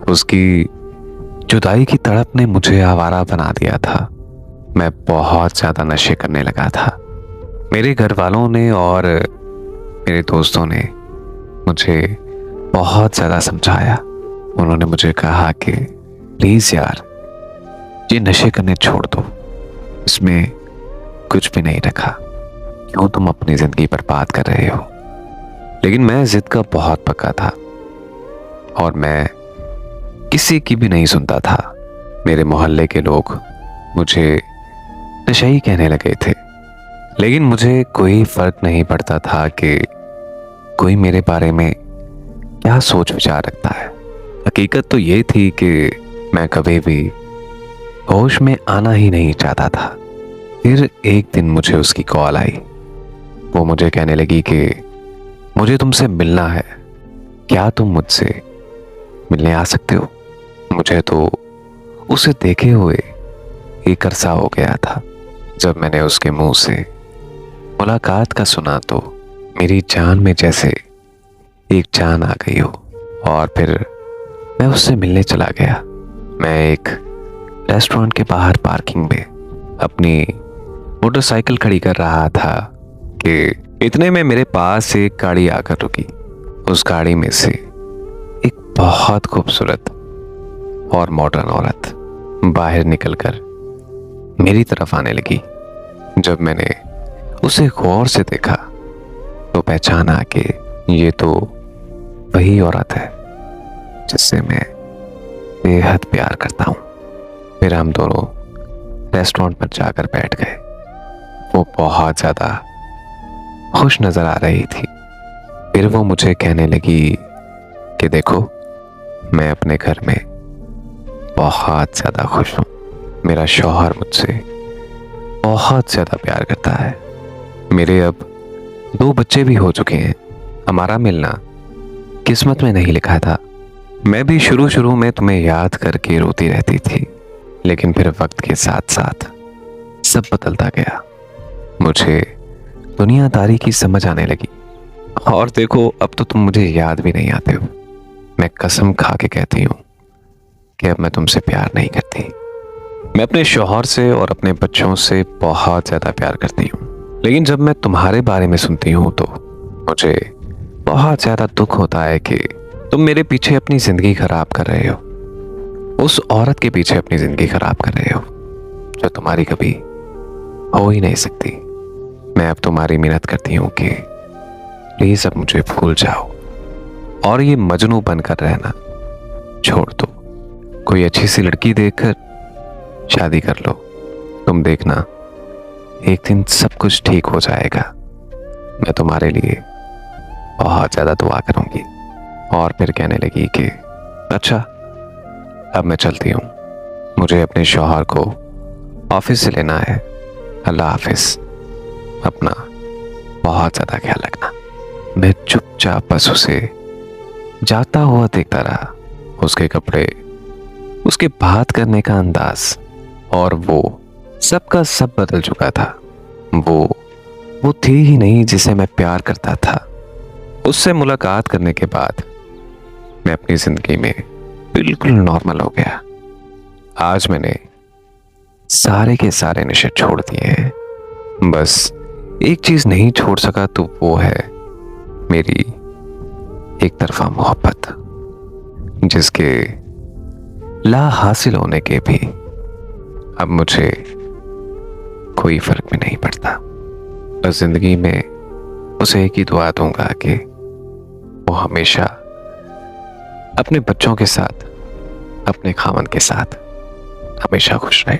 उसकी जुदाई की तड़प ने मुझे आवारा बना दिया था। मैं बहुत ज़्यादा नशे करने लगा था। मेरे घर वालों ने और मेरे दोस्तों ने मुझे बहुत ज़्यादा समझाया। उन्होंने मुझे कहा कि प्लीज़ यार, ये नशे करने छोड़ दो, इसमें कुछ भी नहीं रखा, क्यों तुम अपनी ज़िंदगी बर्बाद कर रहे हो। लेकिन मैं ज़िद का बहुत पक्का था और मैं किसी की भी नहीं सुनता था। मेरे मोहल्ले के लोग मुझे नशेई कहने लगे थे, लेकिन मुझे कोई फर्क नहीं पड़ता था कि कोई मेरे बारे में क्या सोच विचार रखता है। हकीकत तो ये थी कि मैं कभी भी होश में आना ही नहीं चाहता था। फिर एक दिन मुझे उसकी कॉल आई। वो मुझे कहने लगी कि मुझे तुमसे मिलना है, क्या तुम मुझसे मिलने आ सकते हो। मुझे तो उसे देखे हुए एक अरसा हो गया था। जब मैंने उसके मुंह से मुलाकात का सुना तो मेरी जान में जैसे एक जान आ गई हो। और फिर मैं उससे मिलने चला गया। मैं एक रेस्टोरेंट के बाहर पार्किंग में अपनी मोटरसाइकिल खड़ी कर रहा था कि इतने में मेरे पास एक गाड़ी आकर रुकी। उस गाड़ी में से एक बहुत खूबसूरत और मॉडर्न औरत बाहर निकलकर मेरी तरफ आने लगी। जब मैंने उसे गौर से देखा तो पहचाना कि ये तो वही औरत है जिससे मैं बेहद प्यार करता हूँ। फिर हम दोनों रेस्टोरेंट पर जाकर बैठ गए। वो बहुत ज़्यादा खुश नज़र आ रही थी। फिर वो मुझे कहने लगी कि देखो, मैं अपने घर में बहुत ज़्यादा खुश हूँ। मेरा शौहर मुझसे बहुत ज़्यादा प्यार करता है। मेरे अब 2 बच्चे भी हो चुके हैं। हमारा मिलना किस्मत में नहीं लिखा था। मैं भी शुरू में तुम्हें याद करके रोती रहती थी, लेकिन फिर वक्त के साथ साथ सब बदलता गया। मुझे दुनियादारी की समझ आने लगी और देखो, अब तो तुम मुझे याद भी नहीं आते हो। मैं कसम खा के कहती हूँ कि अब मैं तुमसे प्यार नहीं करती। मैं अपने शौहर से और अपने बच्चों से बहुत ज़्यादा प्यार करती हूँ, लेकिन जब मैं तुम्हारे बारे में सुनती हूँ तो मुझे बहुत ज़्यादा दुख होता है कि तुम मेरे पीछे अपनी ज़िंदगी खराब कर रहे हो। उस औरत के पीछे अपनी ज़िंदगी खराब कर रहे हो जो तुम्हारी कभी हो ही नहीं सकती। मैं अब तुम्हारी मिन्नत करती हूँ कि प्लीज़ अब मुझे भूल जाओ और ये मजनू बनकर रहना छोड़ दो। कोई अच्छी सी लड़की देखकर शादी कर लो। तुम देखना, एक दिन सब कुछ ठीक हो जाएगा। मैं तुम्हारे लिए बहुत ज़्यादा दुआ करूंगी। और फिर कहने लगी कि अच्छा, अब मैं चलती हूँ, मुझे अपने शौहर को ऑफिस से लेना है। अल्लाह हाफिज, अपना बहुत ज़्यादा ख्याल रखना। मैं चुपचाप बस उसे जाता हुआ देखता रहा। उसके कपड़े, उसके बात करने का अंदाज और वो सब का सब बदल चुका था। वो थी ही नहीं जिसे मैं प्यार करता था। उससे मुलाकात करने के बाद मैं अपनी जिंदगी में बिल्कुल नॉर्मल हो गया। आज मैंने सारे के सारे नशे छोड़ दिए हैं। बस एक चीज नहीं छोड़ सका तो वो है मेरी एक तरफा मोहब्बत, जिसके ला हासिल होने के भी अब मुझे कोई फर्क भी नहीं पड़ता। बस जिंदगी में उसे एक ही दुआ दूंगा कि वो हमेशा अपने बच्चों के साथ, अपने खामन के साथ हमेशा खुश रहे।